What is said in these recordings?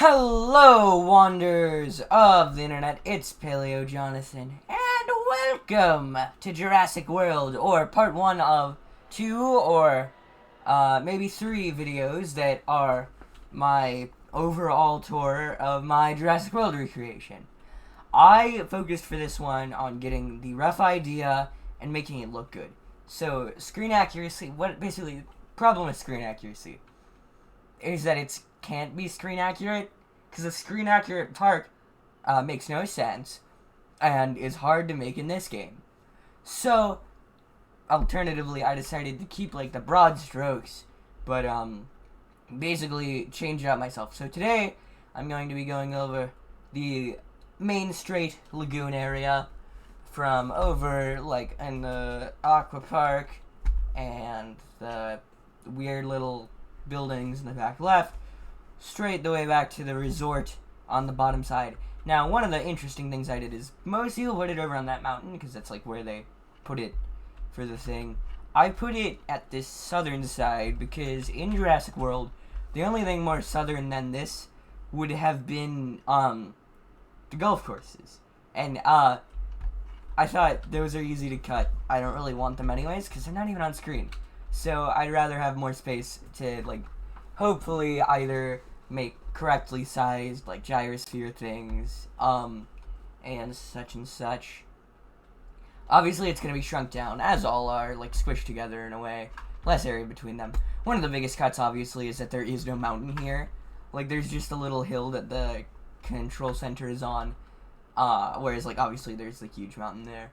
Hello, wanderers of the internet. It's PaleoJohnathan, and welcome to Jurassic World, or part 1 of 2 or maybe 3 videos that are my overall tour of my Jurassic World recreation. I focused for this one on getting the rough idea and making it look good. So, screen accuracy, problem with screen accuracy is that it can't be screen accurate, because a screen accurate park makes no sense and is hard to make in this game. So, alternatively, I decided to keep like the broad strokes, but basically change it up myself. So today, I'm going to be going over the Main Street Lagoon area from over like in the Aqua Park and the weird little buildings in the back left, straight the way back to the resort on the bottom side. Now, one of the interesting things I did is most people put it over on that mountain because that's like where they put it for the thing. I put it at this southern side because in Jurassic World, the only thing more southern than this would have been the golf courses. And I thought those are easy to cut. I don't really want them anyways because they're not even on screen. So I'd rather have more space to like hopefully either make correctly sized like gyrosphere things and such. Obviously it's going to be shrunk down, as all are, like squished together in a way, less area between them. One of the biggest cuts obviously is that there is no mountain here. Like there's just a little hill that the control center is on, whereas like obviously there's the huge mountain there.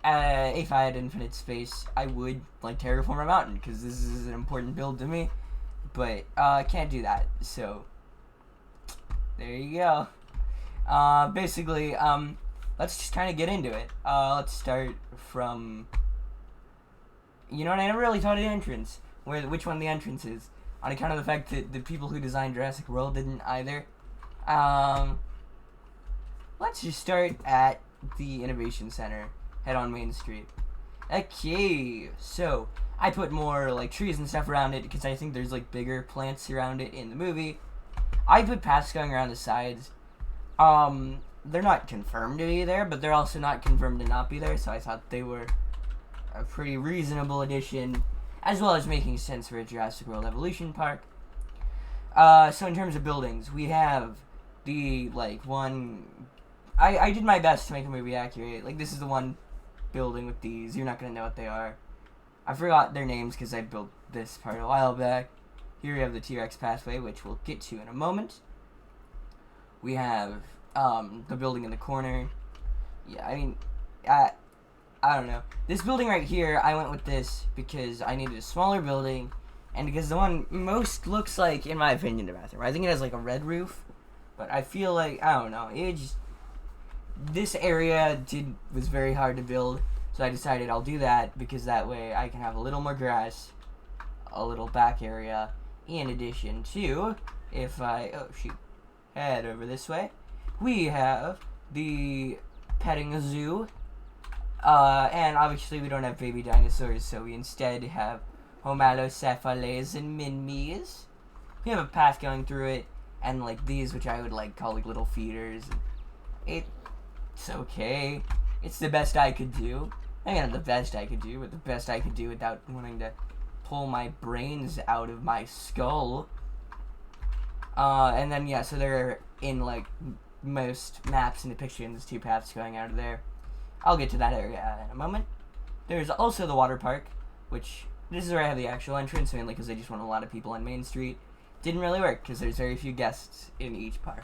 If I had infinite space, I would like terraform a mountain because this is an important build to me, but I can't do that, so there you go. Basically, let's just kind of get into it. Let's start from, you know what, I never really thought of the entrance, which one the entrance is, on account of the fact that the people who designed Jurassic World didn't either. Let's just start at the Innovation Center, head on Main Street. Okay, so I put more like trees and stuff around it because I think there's like bigger plants around it in the movie. I put paths going around the sides. They're not confirmed to be there, but they're also not confirmed to not be there, so I thought they were a pretty reasonable addition, as well as making sense for a Jurassic World Evolution park. So in terms of buildings, we have the, like, one... I did my best to make a movie accurate. Like, this is the one building with these. You're not going to know what they are. I forgot their names because I built this part a while back. Here we have the TRex pathway, which we'll get to in a moment. We have the building in the corner. Yeah, I mean, I don't know. This building right here, I went with this because I needed a smaller building, and because the one most looks like, in my opinion, the bathroom. I think it has like a red roof, but I feel like, I don't know, this area was very hard to build, so I decided I'll do that because that way I can have a little more grass, a little back area, in addition to, if I, head over this way, we have the petting zoo, and obviously we don't have baby dinosaurs, so we instead have homalocephales and minmies. We have a path going through it, and like these, which I would like call like little feeders. It's okay. It's the best I could do. I mean, not the best I could do, but the best I could do without wanting to pull my brains out of my skull. And then, yeah, so they're in, like, most maps and depictions, 2 paths going out of there. I'll get to that area in a moment. There's also the water park, which, this is where I have the actual entrance, mainly because they just want a lot of people on Main Street. Didn't really work, because there's very few guests in each park.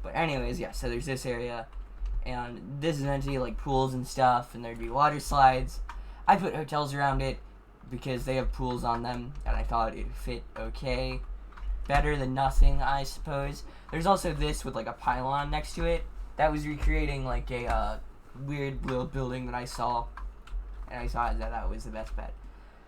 But anyways, yeah, so there's this area, and this is meant to be, like, pools and stuff, and there'd be water slides. I put hotels around it, because they have pools on them, and I thought it fit okay. Better than nothing, I suppose. There's also this with like a pylon next to it that was recreating like a weird little building that I saw, and I thought that was the best bet.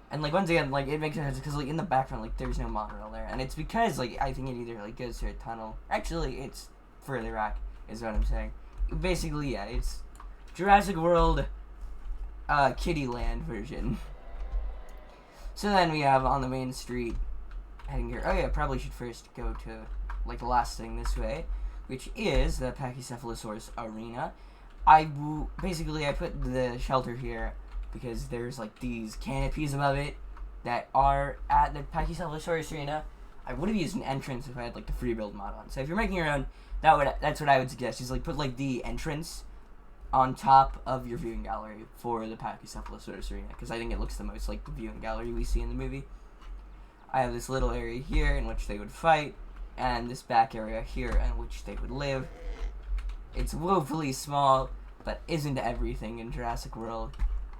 And like once again, like it makes sense because like in the background, like there's no monorail there, and it's because like I think it either like goes through a tunnel. Actually, it's further back, is what I'm saying. Basically, yeah, it's Jurassic World, Kiddieland version. So then we have on the Main Street heading here. Oh yeah, probably should first go to like the last thing this way, which is the Pachycephalosaurus arena. Basically I put the shelter here because there's like these canopies above it that are at the Pachycephalosaurus arena. I would have used an entrance if I had like the free build mod on. So if you're making your own, that's what I would suggest. Is like put like the entrance on top of your viewing gallery for the Pachycephalosaurus arena, because I think it looks the most like the viewing gallery we see in the movie. I have this little area here in which they would fight, and this back area here in which they would live. It's woefully small, but isn't everything in Jurassic World,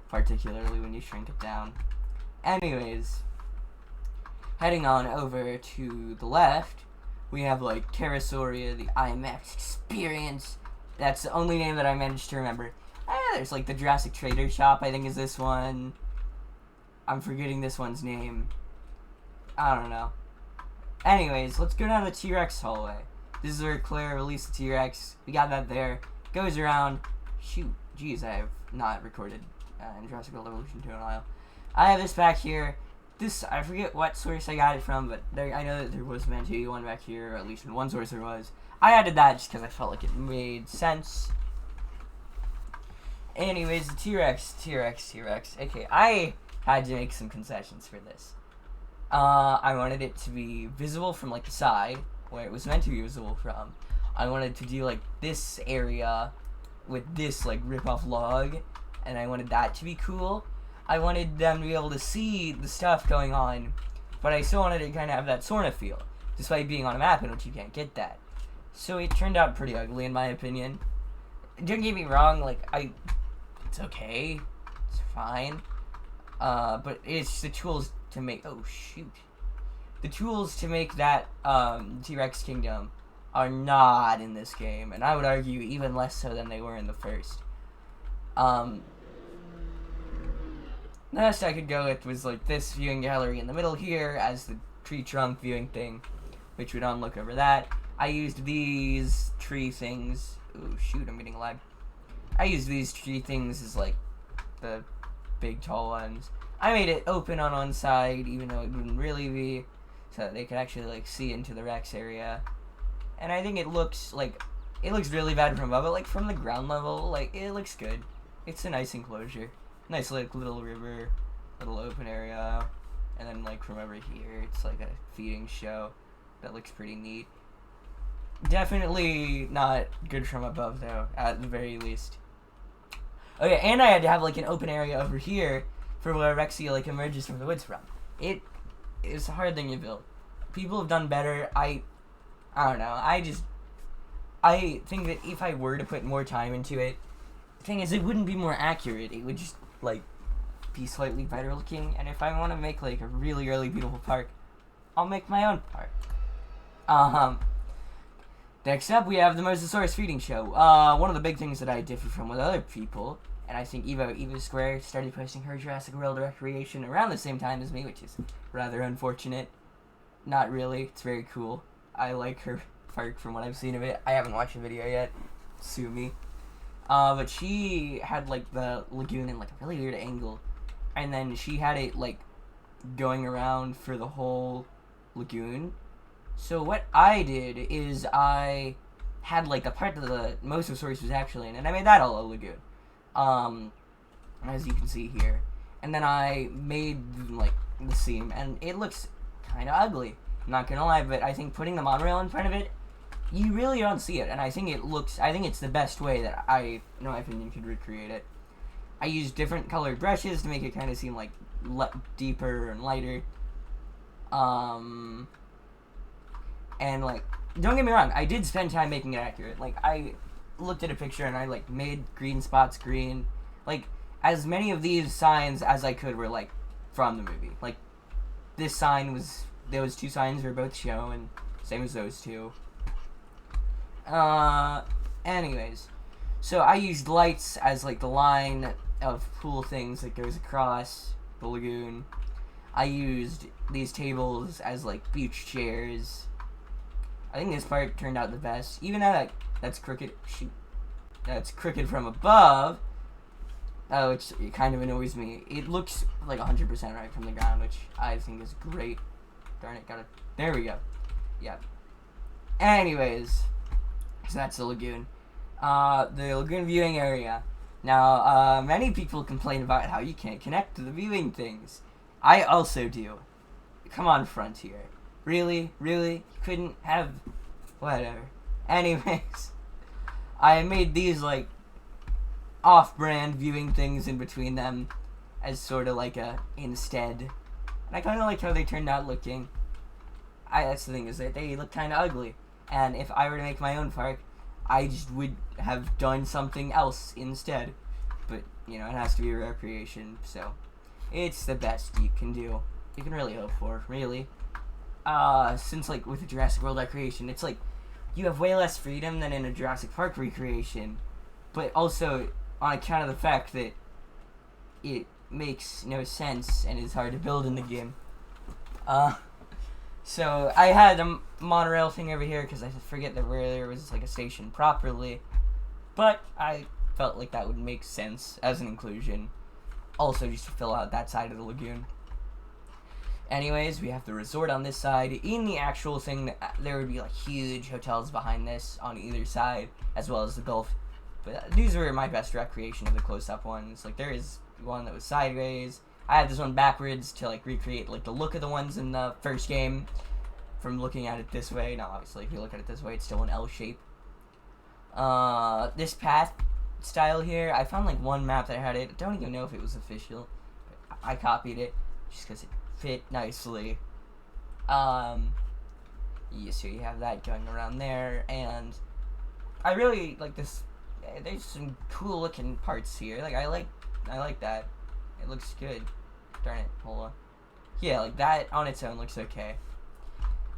particularly when you shrink it down. Anyways, heading on over to the left, we have like Pterosauria, the IMAX experience. That's the only name that I managed to remember. There's like the Jurassic Trader Shop, I think is this one. I'm forgetting this one's name. I don't know. Anyways, let's go down the T-Rex hallway. This is where Claire released the T-Rex. We got that there. Goes around. Shoot. Jeez, I have not recorded in Jurassic World Evolution 2 in a while. I have this back here. This, I forget what source I got it from, but I know that there was meant to be one back here, or at least in one source there was. I added that just because I felt like it made sense. Anyways, the T-Rex. Okay, I had to make some concessions for this. I wanted it to be visible from like the side, where it was meant to be visible from. I wanted to do like this area with this like rip-off log, and I wanted that to be cool. I wanted them to be able to see the stuff going on, but I still wanted to kind of have that Sorna feel, despite being on a map in which you can't get that. So it turned out pretty ugly in my opinion. Don't get me wrong, like, it's okay, it's fine, but it's the tools to make, oh shoot, the tools to make that, TRex Kingdom are not in this game, and I would argue even less so than they were in the first. The best I could go with was like this viewing gallery in the middle here as the tree trunk viewing thing, which would on look over that. I used these tree things. Oh shoot, I'm getting lag. I used these tree things as like the big tall ones. I made it open on one side, even though it wouldn't really be, so that they could actually like see into the Rex area. And I think it looks really bad from above, but like from the ground level, like it looks good. It's a nice enclosure. Nice like little river, little open area, and then like from over here it's like a feeding show that looks pretty neat. Definitely not good from above though, at the very least. Okay, and I had to have like an open area over here for where Rexy like emerges from the woods from. It's a hard thing to build. People have done better. I don't know. I think that if I were to put more time into it, the thing is it wouldn't be more accurate. It would just like be slightly better looking, and if I want to make like a really, really beautiful park, I'll make my own park. Next up we have the Mosasaurus feeding show. One of the big things that I differ from with other people, and I think Eva Square started posting her Jurassic World Recreation around the same time as me, which is rather unfortunate. Not really, it's very cool. I like her park from what I've seen of it. I haven't watched the video yet, sue me. But she had like the lagoon in like a really weird angle, and then she had it like going around for the whole lagoon. So what I did is I had like a part that the Mosasaurus was actually in, and I made that all a lagoon, as you can see here. And then I made like the seam, and it looks kind of ugly, I'm not gonna lie, but I think putting the monorail in front of it, you really don't see it, and I think it's the best way that I, in my opinion, could recreate it. I used different colored brushes to make it kind of seem like deeper and lighter. And like, don't get me wrong, I did spend time making it accurate. Like, I looked at a picture and I like made green spots green. Like, as many of these signs as I could were like from the movie. Like, this sign was, those two signs were both shown, same as those two. Anyways, so I used lights as like the line of cool things that goes across the lagoon. I used these tables as like beach chairs. I think this part turned out the best, even though that's crooked. Shoot, that's crooked from above, which it kind of annoys me. It looks like 100% right from the ground, which I think is great. Darn it, got it. There we go. Yeah. Anyways, so that's the lagoon. The lagoon viewing area. Now, many people complain about how you can't connect to the viewing things. I also do. Come on, Frontier. Really? Really? You couldn't have... Whatever. Anyways, I made these, like, off-brand viewing things in between them as sort of like a instead. And I kind of like how they turned out looking. That's the thing, is that they look kind of ugly. And if I were to make my own park, I just would have done something else instead. But, you know, it has to be a recreation, so it's the best you can do. You can really hope for, really. Since, like, with a Jurassic World recreation, it's like, you have way less freedom than in a Jurassic Park recreation. But also, on account of the fact that it makes no sense and is hard to build in the game. So I had a monorail thing over here because I forget that where there was like a station properly, but I felt like that would make sense as an inclusion. Also, just to fill out that side of the lagoon. Anyways, we have the resort on this side. In the actual thing, there would be like huge hotels behind this on either side, as well as the Gulf. But these were my best recreation of the close-up ones. Like, there is one that was sideways. I had this one backwards to, like, recreate, like, the look of the ones in the first game from looking at it this way. Now, obviously, if you look at it this way, it's still an L shape. This path style here, I found, like, one map that had it. I don't even know if it was official. But I copied it just because it fit nicely. Yeah, so you have that going around there, and I really like this. There's some cool looking parts here. Like, I like that. It looks good. Darn it, hold on. Yeah, like that on its own looks okay.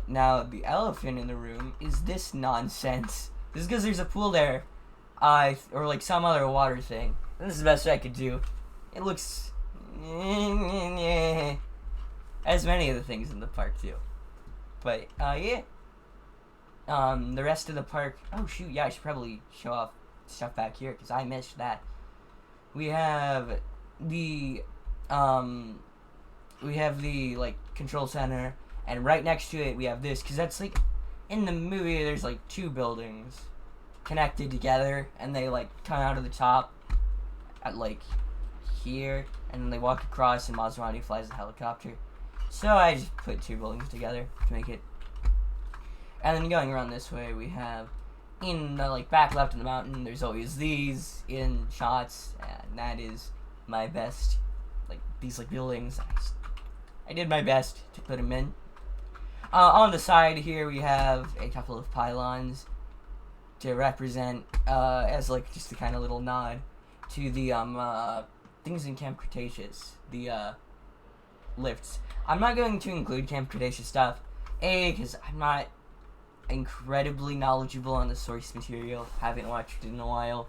Now, the elephant in the room is this nonsense. This is because there's a pool there. Or like some other water thing. This is the best I could do. It looks... as many of the things in the park do. But, yeah. The rest of the park... Oh, shoot, yeah, I should probably show off stuff back here, because I missed that. We have the, like, control center, and right next to it, we have this, because that's, like, in the movie, there's, like, two buildings connected together, and they, like, come out of the top at, like, here, and then they walk across, and Maserati flies the helicopter. So I just put two buildings together to make it. And then going around this way, we have, in the, like, back left of the mountain, there's always these in shots, and that is my best, like, these, like, buildings. I did my best to put them in. On the side here, we have a couple of pylons to represent, as, like, just a kind of little nod to the, things in Camp Cretaceous, the, lifts. I'm not going to include Camp Cretaceous stuff, A, because I'm not incredibly knowledgeable on the source material, haven't watched it in a while,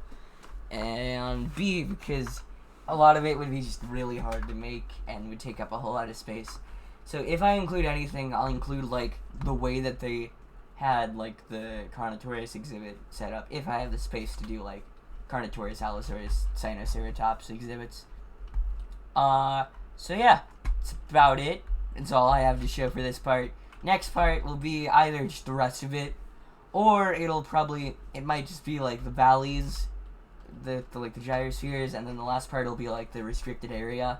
and B, because a lot of it would be just really hard to make and would take up a whole lot of space. So if I include anything, I'll include, like, the way that they had, like, the Carnotaurus exhibit set up, if I have the space to do, like, Carnotaurus, Allosaurus, Sinoceratops exhibits. So yeah, that's about it. That's all I have to show for this part. Next part will be either just the rest of it, or it might just be like the valleys, like the gyrospheres, and then the last part will be like the restricted area.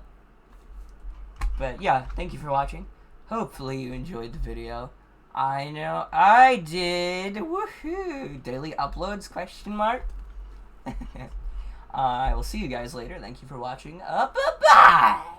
But yeah, thank you for watching. Hopefully you enjoyed the video. I know I did. Woohoo! Daily uploads, question mark. I will see you guys later. Thank you for watching. Bye-bye!